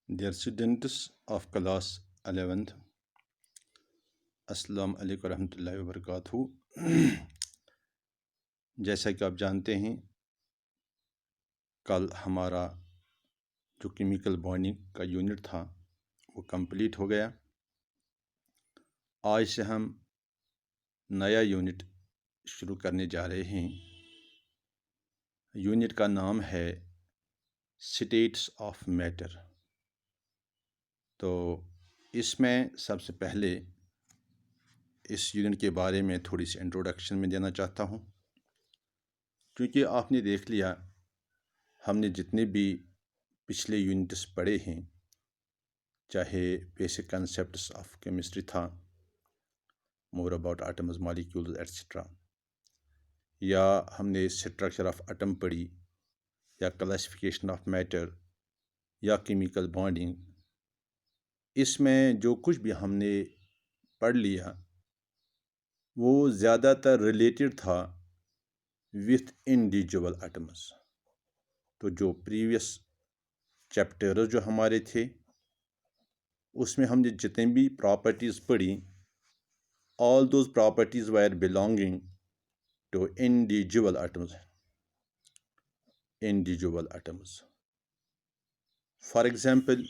Dear students of class 11th, अस्सलाम वालेकुम रहमतुल्लाहि व बरकातहू। जैसा कि आप जानते हैं, कल हमारा जो केमिकल बॉन्डिंग का यूनिट था वो कंप्लीट हो गया। आज से हम नया यूनिट शुरू करने जा रहे हैं। यूनिट का नाम है स्टेट्स ऑफ मैटर। तो इसमें सबसे पहले इस यूनिट के बारे में थोड़ी सी इंट्रोडक्शन में देना चाहता हूँ, क्योंकि आपने देख लिया हमने जितने भी पिछले यूनिट्स पढ़े हैं, चाहे बेसिक कंसेप्ट्स ऑफ केमिस्ट्री था, more about atoms, molecules etcetera, या हमने स्ट्रक्चर ऑफ एटम पढ़ी, या क्लासिफिकेशन ऑफ मैटर, या केमिकल बॉन्डिंग, इसमें जो कुछ भी हमने पढ़ लिया वो ज़्यादातर रिलेटेड था विथ इंडिविजुअल एटम्स। तो जो प्रीवियस चैप्टर जो हमारे थे उसमें हमने जितने भी प्रॉपर्टीज़ पढ़ी, all those properties were belonging to individual atoms. For example,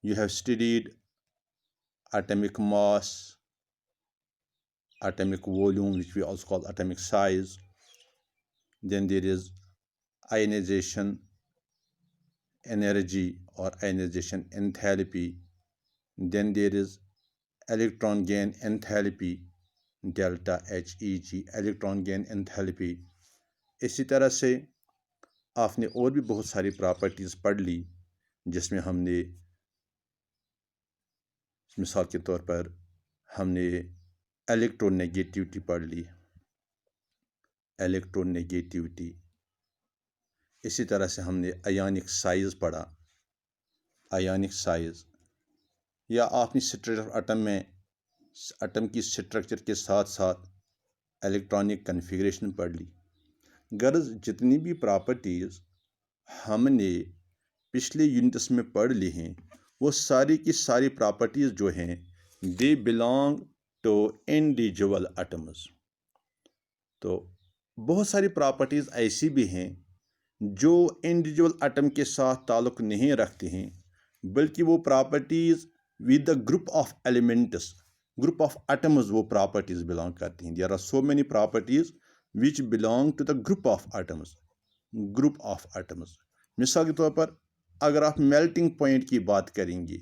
you have studied atomic mass, atomic volume, which we also call atomic size. Then there is ionization energy or ionization enthalpy. Then there is electron gain enthalpy, delta HEG, electron gain enthalpy. इसी तरह से आपने और भी बहुत सारी properties पढ़ ली, जिसमें हमने मिसाल के तौर पर हमने इलेक्ट्रोनेगेटिविटी पढ़ ली, इलेक्ट्रोनेगेटिविटी। इसी तरह से हमने आयोनिक साइज़ पढ़ा, आयोनिक साइज़, या आपने स्ट्रक्चर ऑफ एटम में एटम की स्ट्रक्चर के साथ साथ इलेक्ट्रॉनिक कन्फिग्रेशन पढ़ ली। गर्ज जितनी भी प्रॉपर्टीज़ हमने पिछले यूनिट्स में पढ़ ली हैं वो सारी की सारी प्रॉपर्टीज़ जो हैं they belong to individual atoms. तो बहुत सारी प्रॉपर्टीज़ ऐसी भी हैं जो इंडिविजुअल एटम के साथ ताल्लुक़ नहीं रखती हैं, बल्कि वो properties with the group of elements, group of atoms वो प्रॉपर्टीज़ बिलोंग करती हैं। There are so many properties which belong to the group of atoms, group of atoms. मिसाल के तौर पर अगर आप मेल्टिंग पॉइंट की बात करेंगे,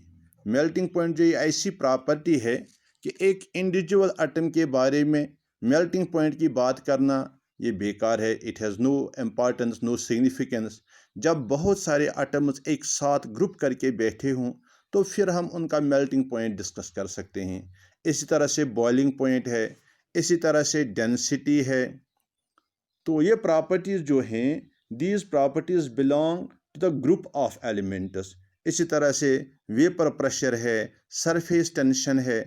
मेल्टिंग पॉइंट जो ऐसी प्रॉपर्टी है कि एक इंडिविजुअल एटम के बारे में मेल्टिंग पॉइंट की बात करना ये बेकार है। It has no importance, no significance. जब बहुत सारे एटम्स एक साथ ग्रुप करके बैठे हों तो फिर हम उनका मेल्टिंग पॉइंट डिस्कस कर सकते हैं। इसी तरह से बॉइलिंग पॉइंट है, इसी तरह से डेंसिटी है। तो ये प्रॉपर्टीज़ जो हैं, these properties belong to the group of elements. इसी तरह से वेपर प्रेशर है, सरफेस टेंशन है,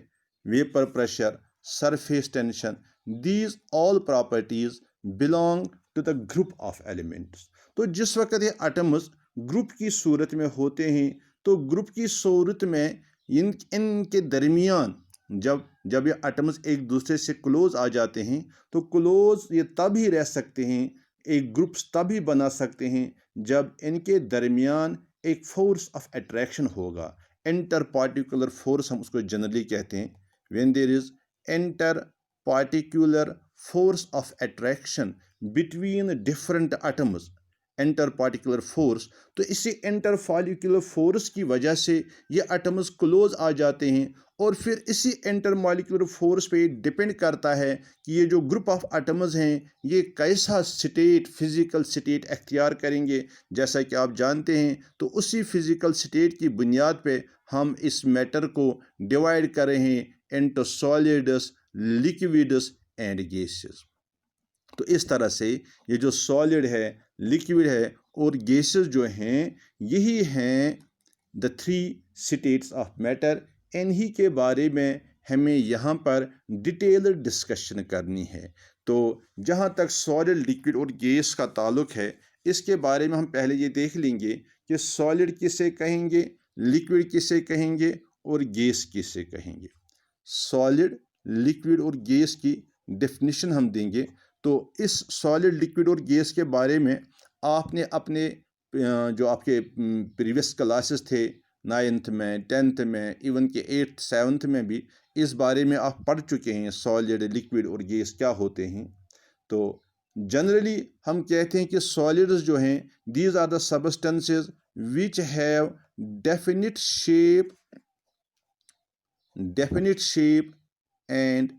vapour pressure, surface tension, these all properties belong to the group of elements. तो जिस वक्त ये एटम्स ग्रुप की सूरत में होते हैं तो ग्रुप की सूरत में इनके दरमियान जब ये एटम्स एक दूसरे से क्लोज आ जाते हैं तो क्लोज ये तब ही रह सकते हैं, एक ग्रुप्स तभी बना सकते हैं जब इनके दरमियान एक फोर्स ऑफ अट्रैक्शन होगा। इंटर पार्टिकुलर फोर्स हम उसको जनरली कहते हैं। When there is inter particular force of attraction between different atoms, inter particular force, तो इसी इंटर पार्टिकुलर फोर्स की वजह से ये एटम्स क्लोज आ जाते हैं और फिर इसी इंटर मॉलिक्यूलर फोर्स पे डिपेंड करता है कि ये जो ग्रुप ऑफ एटम्स हैं ये कैसा स्टेट, फिज़िकल स्टेट अख्तियार करेंगे। जैसा कि आप जानते हैं तो उसी फिज़िकल स्टेट की बुनियाद पे हम इस मैटर को डिवाइड कर रहे हैं into solids, liquids and gases. तो इस तरह से ये जो सॉलिड है, लिक्विड है और गैसेस जो हैं यही हैं the three states of matter. इन्हीं के बारे में हमें यहाँ पर डिटेल डिस्कशन करनी है। तो जहाँ तक सॉलिड, लिक्विड और गैस का ताल्लुक़ है इसके बारे में हम पहले ये देख लेंगे कि सॉलिड किसे कहेंगे, लिक्विड किसे कहेंगे और गैस किसे कहेंगे। सॉलिड, लिक्विड और गैस की डेफिनेशन हम देंगे। तो इस सॉलिड, लिक्विड और गैस के बारे में आपने अपने जो आपके प्रीवियस क्लासेस थे 9th में, 10th में, इवन के 8th 7th में भी इस बारे में आप पढ़ चुके हैं, सॉलिड, लिक्विड और गैस क्या होते हैं। तो जनरली हम कहते हैं कि सॉलिड्स जो हैं, these are the substances which have definite shape and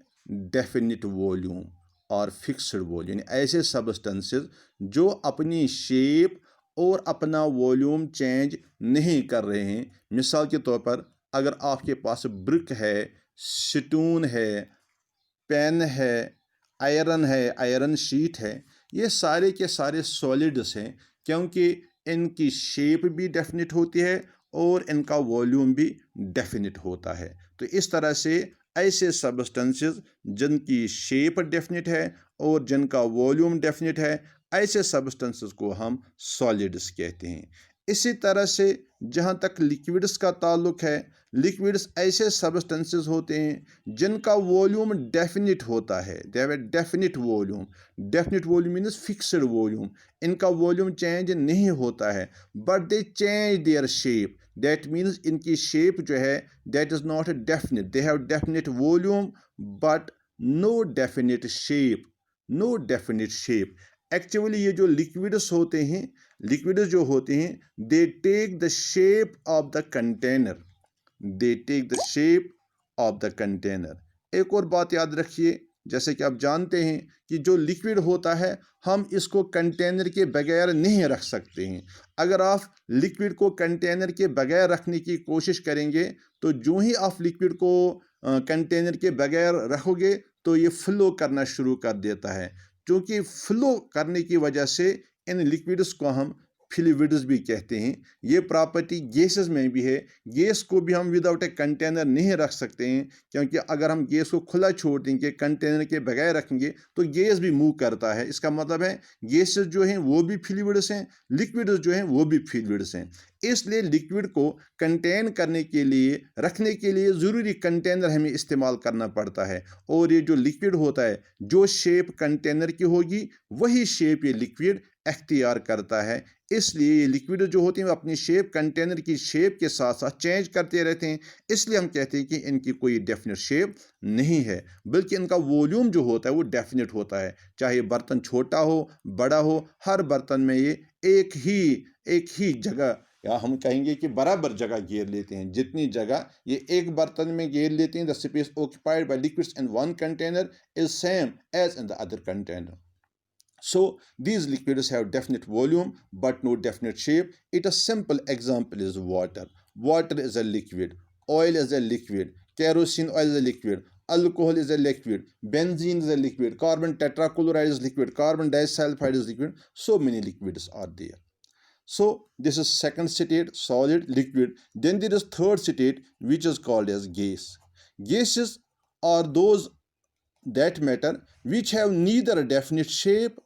definite volume और फिक्स्ड वॉल्यूम। ऐसे सबस्टेंसेस जो अपनी शेप और अपना वॉल्यूम चेंज नहीं कर रहे हैं। मिसाल के तौर पर अगर आपके पास ब्रिक है, स्टोन है, पेन है, आयरन शीट है, ये सारे के सारे सॉलिड्स हैं, क्योंकि इनकी शेप भी डेफिनिट होती है और इनका वॉल्यूम भी डेफिनिट होता है। तो इस तरह से ऐसे सबस्टेंसेस जिनकी शेप डेफिनिट है और जिनका वॉल्यूम डेफिनिट है, ऐसे सबस्टेंसेस को हम सॉलिड्स कहते हैं। इसी तरह से जहाँ तक लिक्विड्स का ताल्लुक है, लिक्विड्स ऐसे सबस्टेंसेस होते हैं जिनका वॉल्यूम डेफिनिट होता है। They have a definite volume. Definite volume means fixed volume. इनका वॉल्यूम चेंज नहीं होता है, but they change their shape. That means इनकी शेप जो है, that is not definite. They have definite volume but no definite shape. No definite shape. Actually ये जो liquids होते हैं, लिक्विड्स जो होते हैं, they take the shape of the container. They take the shape of the container. एक और बात याद रखिए, जैसे कि आप जानते हैं कि जो लिक्विड होता है, हम इसको कंटेनर के बगैर नहीं रख सकते हैं। अगर आप लिक्विड को कंटेनर के बगैर रखने की कोशिश करेंगे, तो जो ही आप लिक्विड को कंटेनर के बगैर रखोगे तो ये फ्लो करना शुरू कर देता है। क्योंकि फ्लो करने की वजह से इन लिक्विड्स को हम फ्लूइड्स भी कहते हैं। ये प्रॉपर्टी गैसेस में भी है। गैस को भी हम विदाउट ए कंटेनर नहीं रख सकते हैं, क्योंकि अगर हम गैस को खुला छोड़ देंगे, कंटेनर के बगैर रखेंगे, तो गैस भी मूव करता है। इसका मतलब है गैसेस जो हैं वो भी फ्लूइड्स हैं, लिक्विड्स जो हैं वो भी फ्लूइड्स हैं। इसलिए लिक्विड को कंटेन करने के लिए, रखने के लिए ज़रूरी कंटेनर हमें इस्तेमाल करना पड़ता है। और ये जो लिक्विड होता है, जो शेप कंटेनर की होगी वही शेप ये लिक्विड अख्तियार करता है। इसलिए ये लिक्विड जो होते हैं वो अपनी शेप कंटेनर की शेप के साथ साथ चेंज करते रहते हैं। इसलिए हम कहते हैं कि इनकी कोई डेफिनेट शेप नहीं है, बल्कि इनका वॉल्यूम जो होता है वो डेफिनेट होता है। चाहे बर्तन छोटा हो, बड़ा हो, हर बर्तन में ये एक ही जगह, या हम कहेंगे कि बराबर जगह घेर लेते हैं। जितनी जगह ये एक बर्तन में घेर लेते हैं, the space occupied by liquids in one container is same as in the other container. So these liquids have definite volume but no definite shape. It a simple example is water. Water is a liquid. Oil is a liquid. Kerosene oil is a liquid. Alcohol is a liquid. Benzene is a liquid. Carbon tetrachloride is liquid. Carbon disulfide is liquid. So many liquids are there. So this is second state, solid, liquid. Then there is third state, which is called as gas. Gases are those that matter which have neither definite shape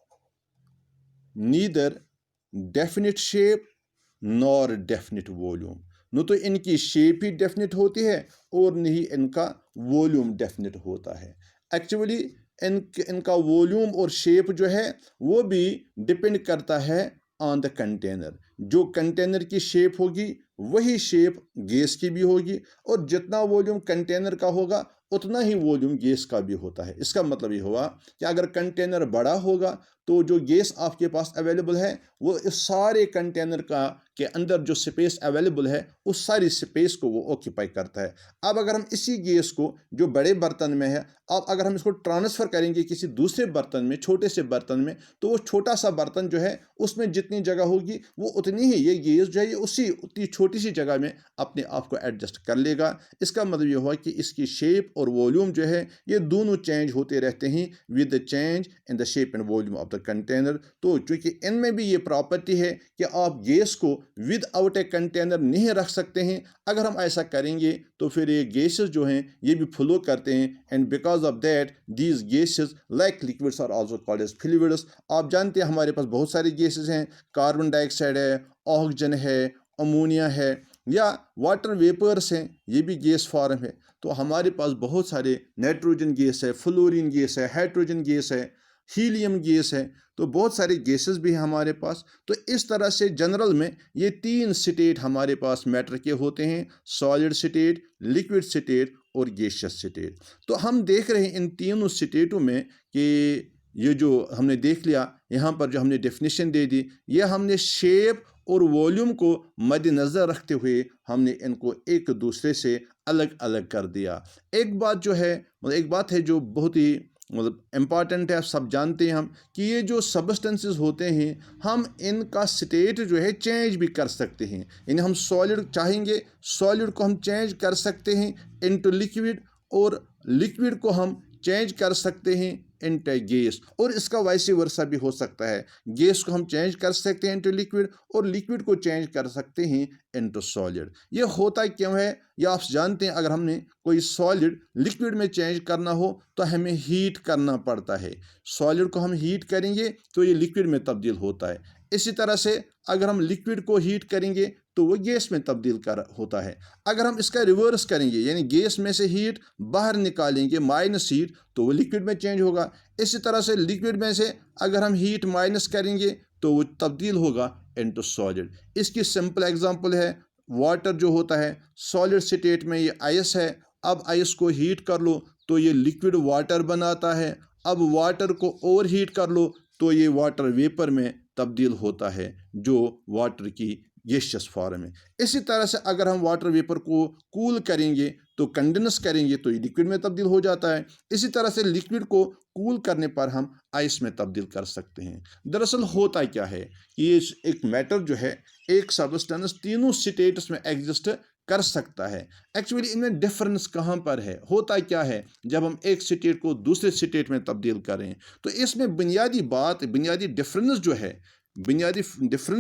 nor definite volume. न तो इनकी shape ही definite होती है और न ही इनका volume definite होता है। एक्चुअली इनका वॉल्यूम और शेप जो है वो भी डिपेंड करता है ऑन द कंटेनर। जो कंटेनर की शेप होगी वही शेप गैस की भी होगी, और जितना वॉल्यूम कंटेनर का होगा उतना ही वॉल्यूम गैस का भी होता है। इसका मतलब ये हुआ कि अगर कंटेनर बड़ा होगा तो जो गैस आपके पास अवेलेबल है वो इस सारे कंटेनर के अंदर जो स्पेस अवेलेबल है उस सारी स्पेस को वो ऑक्यूपाई करता है। अब अगर हम इसी गैस को जो बड़े बर्तन में है, अब अगर हम इसको ट्रांसफ़र करेंगे किसी दूसरे बर्तन में, छोटे से बर्तन में, तो वो छोटा सा बर्तन जो है उसमें जितनी जगह होगी वो उतनी ही ये गैस जो है उतनी छोटी सी जगह में अपने आप को एडजस्ट कर लेगा। इसका मतलब ये हुआ कि इसकी शेप और वॉल्यूम जो है ये दोनों चेंज होते रहते हैं with the change in the shape and volume of the container. तो चूँकि इनमें भी ये प्रॉपर्टी है कि आप गैस को विद आउट ए कंटेनर नहीं रख सकते हैं। अगर हम ऐसा करेंगे तो फिर ये गैसेस जो हैं ये भी फ्लो करते हैं, and because of that these gases like liquids are also called as fluids. आप जानते हैं हमारे पास बहुत सारी गैसेस हैं, कार्बन डाइऑक्साइड है, ऑक्सीजन है, अमोनिया है, या वाटर वेपर्स हैं, ये भी गैस फॉर्म है। तो हमारे पास बहुत सारे नाइट्रोजन गैस है, फ्लोरीन गैस है, हाइड्रोजन गैस है, हीलियम गैस है, तो बहुत सारे गैसेस भी हैं हमारे पास। तो इस तरह से जनरल में ये 3 स्टेट हमारे पास मैटर के होते हैं, सॉलिड स्टेट, लिक्विड स्टेट और गैसियस स्टेट। तो हम देख रहे हैं इन तीनों स्टेटों में कि ये जो हमने देख लिया यहाँ पर जो हमने डेफिनेशन दे दी, ये हमने शेप और वॉल्यूम को मद्देनज़र रखते हुए हमने इनको एक दूसरे से अलग अलग कर दिया। एक बात जो है एक बात है जो बहुत ही इम्पॉर्टेंट है, आप सब जानते हैं हम कि ये जो सब्सटेंसेस होते हैं हम इनका स्टेट जो है चेंज भी कर सकते हैं। यानी हम सॉलिड चाहेंगे, सॉलिड को हम चेंज कर सकते हैं इनटू लिक्विड, और लिक्विड को हम चेंज कर सकते हैं इनटू गैस, और इसका वैसे वर्सा भी हो सकता है। गैस को हम चेंज कर सकते हैं इनटू लिक्विड, और लिक्विड को चेंज कर सकते हैं इनटू सॉलिड। ये होता क्यों है, या आप जानते हैं अगर हमने कोई सॉलिड लिक्विड में चेंज करना हो तो हमें हीट करना पड़ता है। सॉलिड को हम हीट करेंगे तो ये लिक्विड में तब्दील होता है। इसी तरह से अगर हम लिक्विड को हीट करेंगे तो वो गैस में तब्दील होता है। अगर हम इसका रिवर्स करेंगे यानी गैस में से हीट बाहर निकालेंगे माइनस हीट, तो वो लिक्विड में चेंज होगा। इसी तरह से लिक्विड में से अगर हम हीट माइनस करेंगे तो वो तब्दील होगा इनटू सॉलिड। इसकी सिंपल एग्जांपल है वाटर जो होता है, सॉलिड स्टेट में ये आइस है, अब आइस को हीट कर लो तो ये लिक्विड वाटर बनाता है। अब वाटर को ओवर हीट कर लो तो ये वाटर वेपर में तब्दील होता है जो वाटर की गैसियस फॉर्म है। इसी तरह से अगर हम वाटर वेपर को कूल करेंगे तो कंडेंस करेंगे तो ये लिक्विड में तब्दील हो जाता है। इसी तरह से लिक्विड को कूल करने पर हम आइस में तब्दील कर सकते हैं। दरअसल होता क्या है कि ये एक मैटर जो है, एक सब्सटेंस तीनों स्टेट्स में एग्जिस्ट कर सकता है। एक्चुअली इनमें डिफरेंस कहाँ पर है, होता क्या है जब हम एक स्टेट को दूसरे स्टेट में तब्दील करें। तो इसमें बुनियादी डिफरेंस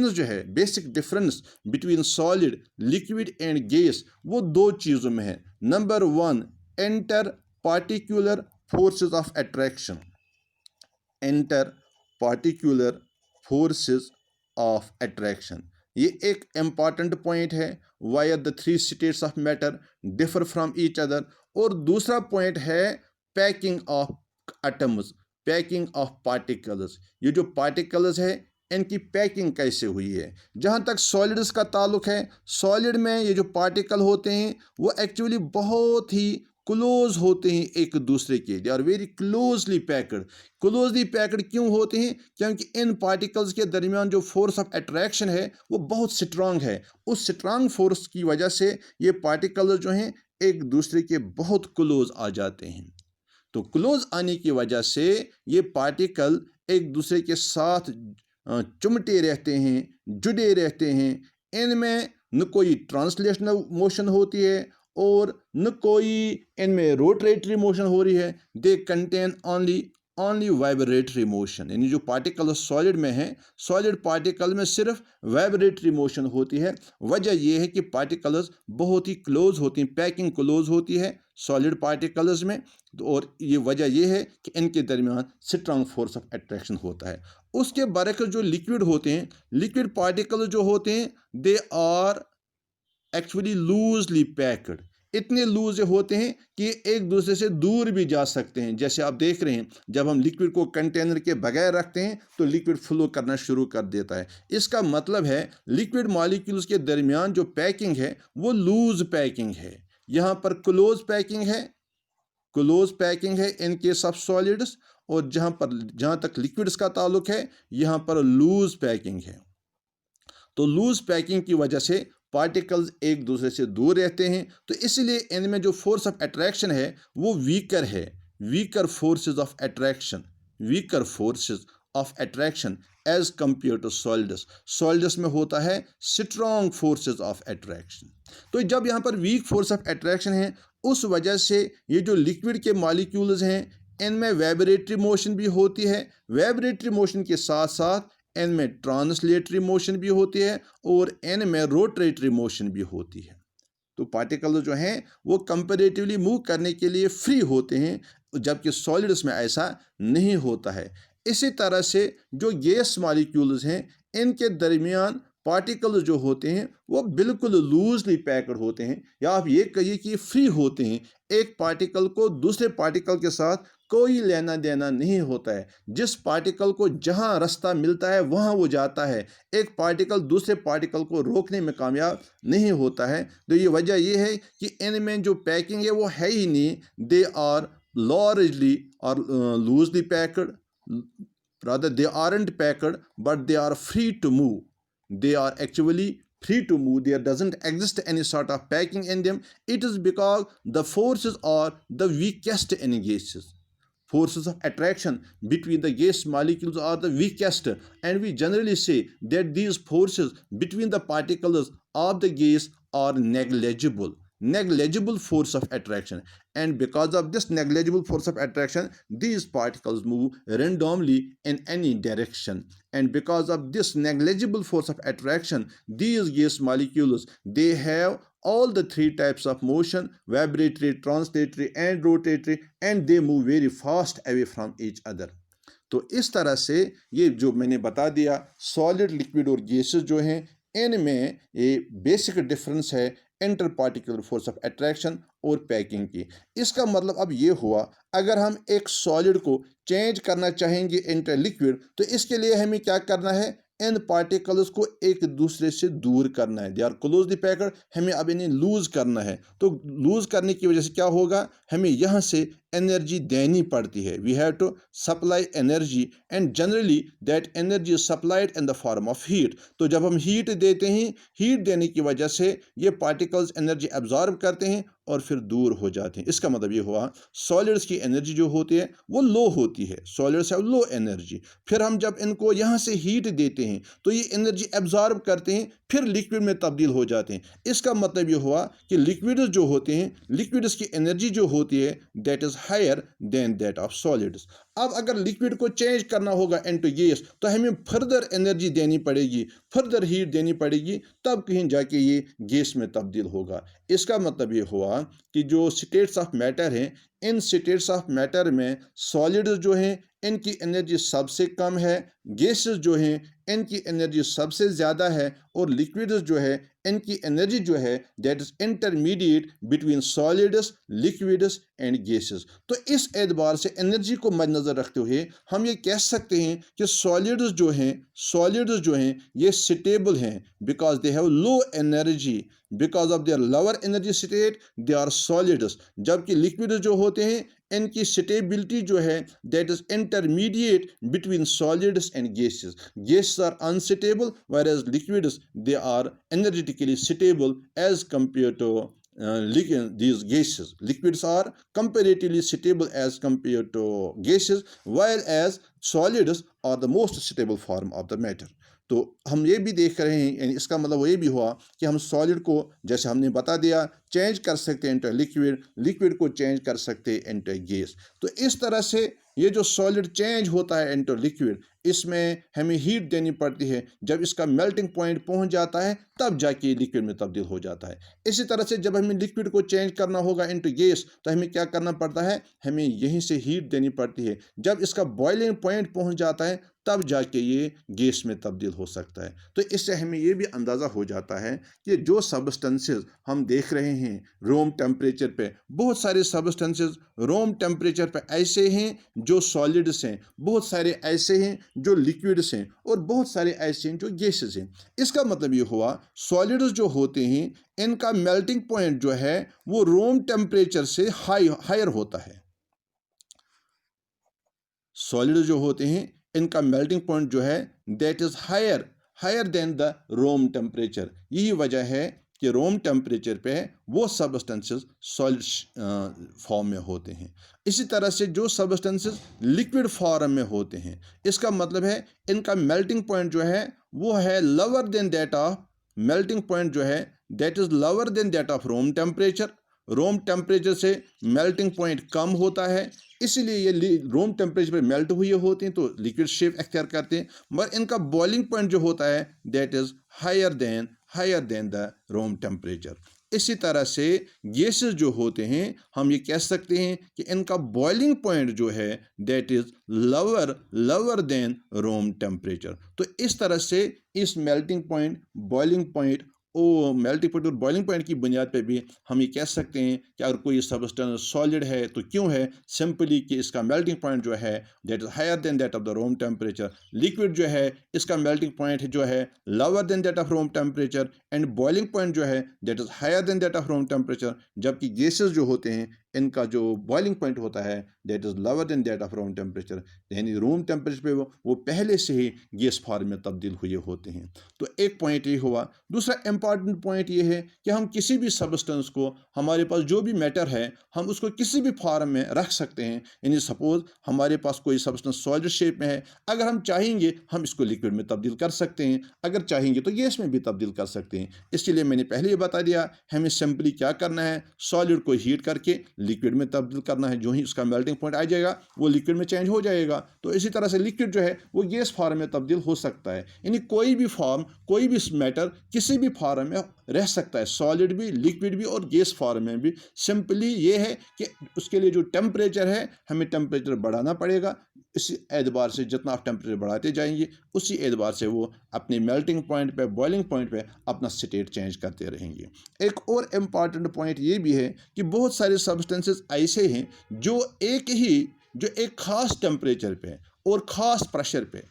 जो है basic difference between solid, liquid and gas, वो 2 चीज़ों में है। Number 1, enter particular forces of attraction. Enter particular forces of attraction, ये एक इम्पॉर्टेंट पॉइंट है। Why the 3 states of matter differ from each other. और दूसरा पॉइंट है packing of atoms, packing of particles. ये जो पार्टिकल्स है इनकी पैकिंग कैसे हुई है। जहाँ तक सॉलिड्स का ताल्लुक है, सॉलिड में ये जो पार्टिकल होते हैं वो एक्चुअली बहुत ही क्लोज होते हैं एक दूसरे के, they are very closely packed क्यों होते हैं, क्योंकि इन पार्टिकल्स के दरमियान जो फोर्स ऑफ अट्रैक्शन है वो बहुत स्ट्रांग है। उस स्ट्रांग फोर्स की वजह से ये पार्टिकल्स जो हैं एक दूसरे के बहुत क्लोज आ जाते हैं। तो क्लोज आने की वजह से ये पार्टिकल एक दूसरे के साथ चुमटे रहते हैं, जुड़े रहते हैं। इनमें न कोई ट्रांसलेशनल मोशन होती है और न कोई इनमें रोटेटरी मोशन हो रही है। They contain only vibratory motion. यानी जो पार्टिकल सॉलिड में है, सॉलिड पार्टिकल में सिर्फ वाइब्रेटरी मोशन होती है। वजह यह है कि पार्टिकल्स बहुत ही क्लोज होती हैं, पैकिंग क्लोज होती है सॉलिड पार्टिकल्स में, और ये वजह यह है कि इनके दरमियान स्ट्रांग फोर्स ऑफ अट्रैक्शन होता है। उसके बरक्स जो लिक्विड होते हैं, लिक्विड पार्टिकल जो होते हैं, they are actually loosely packed. इतने लूज होते हैं कि एक दूसरे से दूर भी जा सकते हैं। जैसे आप देख रहे हैं जब हम लिक्विड को कंटेनर के बगैर रखते हैं तो लिक्विड फ्लो करना शुरू कर देता है। इसका मतलब है लिक्विड मॉलिक्यूल्स के दरमियान जो पैकिंग है वो लूज पैकिंग है। यहाँ पर क्लोज पैकिंग है इन केस ऑफ सॉलिड्स, और जहाँ तक लिक्विड्स का ताल्लुक है यहाँ पर लूज पैकिंग है। तो लूज पैकिंग की वजह से पार्टिकल्स एक दूसरे से दूर रहते हैं। तो इसलिए इनमें जो फोर्स ऑफ अट्रैक्शन है वो वीकर है। Weaker forces of attraction as compare to solids में होता है स्ट्रॉन्ग फोर्सेस ऑफ अट्रैक्शन। तो जब यहाँ पर वीक फोर्स ऑफ अट्रैक्शन है उस वजह से ये जो लिक्विड के मॉलिक्यूल्स हैं इनमें वाइब्रेटरी मोशन भी होती है। वाइब्रेटरी मोशन के साथ साथ इनमें ट्रांसलेटरी मोशन भी होती है और इनमें रोटेटरी मोशन भी होती है। तो पार्टिकल जो हैं वो कंपैरेटिवली मूव करने के लिए फ्री होते हैं, जबकि सॉलिड्स में ऐसा नहीं होता है। इसी तरह से जो गैस मॉलिक्यूल्स हैं इनके दरमियान पार्टिकल्स जो होते हैं वो बिल्कुल लूजली पैक्ड होते हैं, या आप ये कहिए कि फ्री होते हैं। एक पार्टिकल को दूसरे पार्टिकल के साथ कोई लेना देना नहीं होता है। जिस पार्टिकल को जहाँ रास्ता मिलता है वहाँ वो जाता है। एक पार्टिकल दूसरे पार्टिकल को रोकने में कामयाब नहीं होता है। तो ये वजह ये है कि इनमें जो पैकिंग है वो है ही नहीं। They are largely or loosely packed, rather they aren't packed but they are free to move. They are actually free to move. There doesn't exist any sort of packing in them. It is because the forces are the weakest in gases. Forces of attraction between the gas molecules are the weakest, and we generally say that these forces between the particles of the gas are negligible force of attraction, and because of this negligible force of attraction these particles move randomly in any direction. And because of this negligible force of attraction these gas molecules, they have all the three types of motion: vibratory, translatory and rotatory, and they move very fast away from each other. तो इस तरह से ये जो मैंने बता दिया solid, liquid और गैसेस जो हैं इनमें ये बेसिक डिफरेंस है inter particular force of attraction और पैकिंग की। इसका मतलब अब ये हुआ, अगर हम एक सॉलिड को चेंज करना चाहेंगे इंटर लिक्विड तो इसके लिए हमें क्या करना है, इन पार्टिकल्स को एक दूसरे से दूर करना है। दे आर क्लोजली पैक्ड, हमें अब इन्हें लूज करना है। तो लूज करने की वजह से क्या होगा, हमें यहाँ से एनर्जी देनी पड़ती है। We have to supply energy and generally that energy is supplied in the form of heat. तो जब हम हीट देते हैं, हीट देने की वजह से ये पार्टिकल्स एनर्जी एब्जॉर्ब करते हैं और फिर दूर हो जाते हैं। इसका मतलब ये हुआ सॉलिड्स की एनर्जी जो होती है वो लो होती है, सॉलिड्स हैव लो एनर्जी। फिर हम जब इनको यहाँ से हीट देते हैं तो ये एनर्जी एब्जॉर्ब करते हैं, फिर लिक्विड में तब्दील हो जाते हैं। इसका मतलब ये हुआ कि लिक्विड्स जो होते हैं, लिक्विड्स की एनर्जी जो होती है that is higher than that of solids. अब अगर लिक्विड को चेंज करना होगा इनटू गैस तो हमें फर्दर एनर्जी देनी पड़ेगी, फर्दर हीट देनी पड़ेगी, तब कहीं जाके ये गैस में तब्दील होगा। इसका मतलब ये हुआ कि जो स्टेट्स ऑफ मैटर हैं, इन स्टेट्स ऑफ मैटर में सॉलिड्स जो हैं इनकी एनर्जी सबसे कम है, गैसेस जो हैं इनकी एनर्जी सबसे ज़्यादा है, और लिक्विड्स जो है इनकी एनर्जी जो है that is intermediate between solids, liquids and gases. तो इस एतबार से एनर्जी को मद्देनजर रखते हुए हम ये कह सकते हैं कि सॉलिड्स जो हैं ये स्टेबल हैं because they have low energy, because of their lower energy state they are solids. जबकि लिक्विड्स जो होते हैं इनकी स्टेबिलिटी जो है that is intermediate between solids and gases. Gases are unstable whereas liquids they are energetically stable as compared to these gases. Liquids are comparatively stable as compared to gases, while as solids are the most stable form of the matter. तो हम ये भी देख रहे हैं, यानी इसका मतलब वो ये भी हुआ कि हम सॉलिड को जैसे हमने बता दिया चेंज कर सकते हैं इंटू लिक्विड, लिक्विड को चेंज कर सकते हैं इंटू गैस। तो इस तरह से ये जो सॉलिड चेंज होता है इंटू लिक्विड, इसमें हमें हीट देनी पड़ती है। जब इसका मेल्टिंग पॉइंट पहुंच जाता है तब जाके लिक्विड में तब्दील हो जाता है। इसी तरह से जब हमें लिक्विड को चेंज करना होगा इनटू गैस तो हमें क्या करना पड़ता है, हमें यहीं से हीट देनी पड़ती है। जब इसका बॉइलिंग पॉइंट पहुंच जाता है तब जाके ये गैस में तब्दील हो सकता है। तो इससे हमें ये भी अंदाज़ा हो जाता है कि जो सब्सटेंसेस हम देख रहे हैं रूम टेम्परेचर पे, बहुत सारे सब्सटेंसेस रूम टेम्परेचर पे ऐसे हैं जो सॉलिड्स हैं, बहुत सारे ऐसे हैं जो लिक्विड्स हैं, और बहुत सारे ऐसे हैं जो गैसेस हैं। इसका मतलब ये हुआ सॉलिड्स जो होते हैं इनका मेल्टिंग पॉइंट जो है वो रूम टेम्परेचर से हायर होता है। सॉलिड्स जो होते हैं इनका मेल्टिंग पॉइंट जो है that is higher than the room temperature. यही वजह है कि रूम टेम्परेचर पे वो सब्सटेंसेस सॉलिड फॉर्म में होते हैं। इसी तरह से जो सब्सटेंसेस लिक्विड फॉर्म में होते हैं, इसका मतलब है इनका मेल्टिंग पॉइंट जो है वो है lower than that of, melting point जो है that is lower than that of room temperature, room temperature से मेल्टिंग पॉइंट कम होता है, इसलिए ये रूम टेम्परेचर पर मेल्ट हुए होते हैं तो लिक्विड शेप अख्तियार करते हैं, मगर इनका बॉइलिंग पॉइंट जो होता है that is higher than the room temperature. इसी तरह से गैसेस जो होते हैं हम ये कह सकते हैं कि इनका बॉइलिंग पॉइंट जो है that is lower then room temperature. तो इस तरह से इस मेल्टिंग पॉइंट, बॉइलिंग पॉइंट और मेल्टिंग पॉइंट और बॉइलिंग पॉइंट की बुनियाद पे भी हम ये कह सकते हैं कि अगर कोई सब्सटेंस सॉलिड है तो क्यों है, सिंपली कि इसका मेल्टिंग पॉइंट जो है that is higher than that of the room temperature. Liquid जो है इसका मेल्टिंग पॉइंट जो है lower than that of room temperature and boiling point जो है that is higher than that of room temperature. जबकि गैसेस जो होते हैं इनका जो बॉइलिंग पॉइंट होता है that is lower than that of room temperature, यानी रूम टेम्परेचर पे वो पहले से ही गैस फॉर्म में तब्दील हुए होते हैं। तो एक पॉइंट ये हुआ। दूसरा इंपॉर्टेंट पॉइंट ये है कि हम किसी भी सब्सटेंस को, हमारे पास जो भी मैटर है, हम उसको किसी भी फॉर्म में रख सकते हैं। यानी सपोज हमारे पास कोई सब्सटेंस सॉलिड शेप में है, अगर हम चाहेंगे हम इसको लिक्विड में तब्दील कर सकते हैं, अगर चाहेंगे तो गैस में भी तब्दील कर सकते हैं। इसलिए मैंने पहले ही बता दिया हमें सिंपली क्या करना है, सॉलिड को हीट करके लिक्विड में तब्दील करना है। जो ही उसका मेल्टिंग पॉइंट आ जाएगा वो लिक्विड में चेंज हो जाएगा। तो इसी तरह से लिक्विड जो है वो गैस फॉर्म में तब्दील हो सकता है। यानी कोई भी फॉर्म, कोई भी मैटर किसी भी फॉर्म में रह सकता है, सॉलिड भी, लिक्विड भी और गैस फॉर्म में भी। सिंपली ये है कि उसके लिए जो टेम्परेचर है हमें टेम्परेचर बढ़ाना पड़ेगा। इसी एतबार से जितना आप टेम्परेचर बढ़ाते जाएंगे उसी एतबार से वो अपनी मेल्टिंग पॉइंट पे, बॉइलिंग पॉइंट पे अपना स्टेट चेंज करते रहेंगे। एक और इम्पॉर्टेंट पॉइंट ये भी है कि बहुत सारे सब्सटेंसेस ऐसे हैं जो एक ख़ास टेम्परेचर पे और ख़ास प्रेशर पे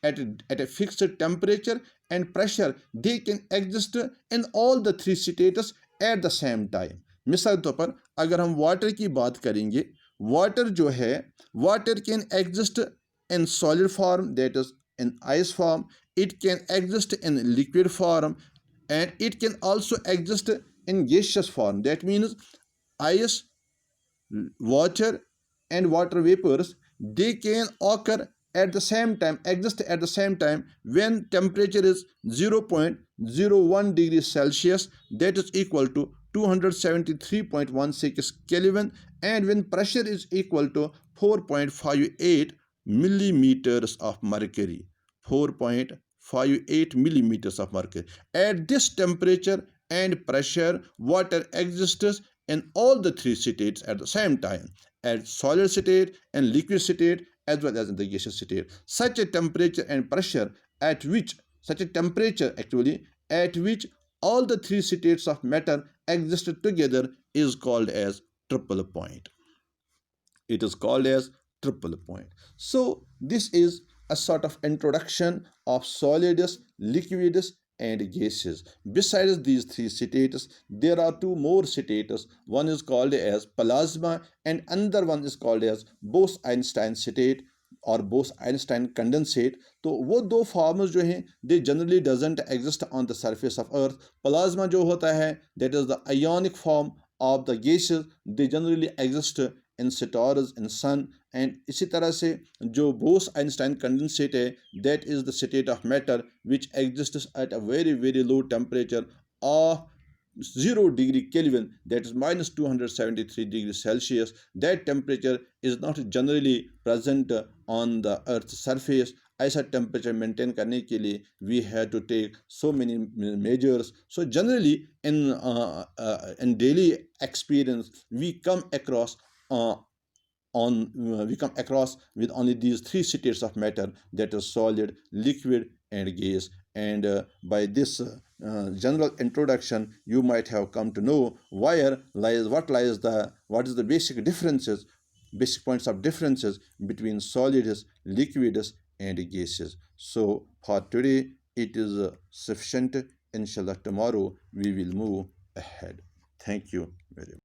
at a fixed temperature and pressure they can exist in all the three states at the same time। मिसाल तौर पर अगर हम वाटर की बात करेंगे, वाटर जो है water can exist in solid form that is in ice form, it can exist in liquid form and it can also exist in gaseous form, that means ice, water and water vapors, they can occur at the same time, exist at the same time when temperature is 0.01 degrees Celsius, that is equal to 273.16 Kelvin, and when pressure is equal to 4.58 millimeters of mercury, 4.58 millimeters of mercury. At this temperature and pressure, water exists in all the three states at the same time, at solid state and liquid state as well as in the gaseous state. Such a temperature and pressure at which all the three states of matter exist together is called as triple point. It is called as triple point. So this is a sort of introduction of solids, liquids and gases. Besides these three states, there are two more states. One is called as plasma and another one is called as Bose-Einstein state और Bose Einstein condensate. तो वो दो forms जो हैं they generally doesn't exist on the surface of earth. Plasma जो होता है that is the ionic form of the gases, they generally exist in stars, in sun. And इसी तरह से जो बोस आइंस्टाइन कंडेंसेट है that is the state of matter which exist at a very very low temperature of 0 degree Kelvin, that is minus 273 degrees Celsius. That temperature is not generally present on the earth's surface. ऐसा temperature maintain करने के लिए we have to take so many measures. So generally in daily experience we come across with only these three states of matter, that is solid, liquid and gas. And by this general introduction you might have come to know what is the basic points of differences between solids, liquids and gases. So for today it is sufficient. Inshallah tomorrow we will move ahead. Thank you very much.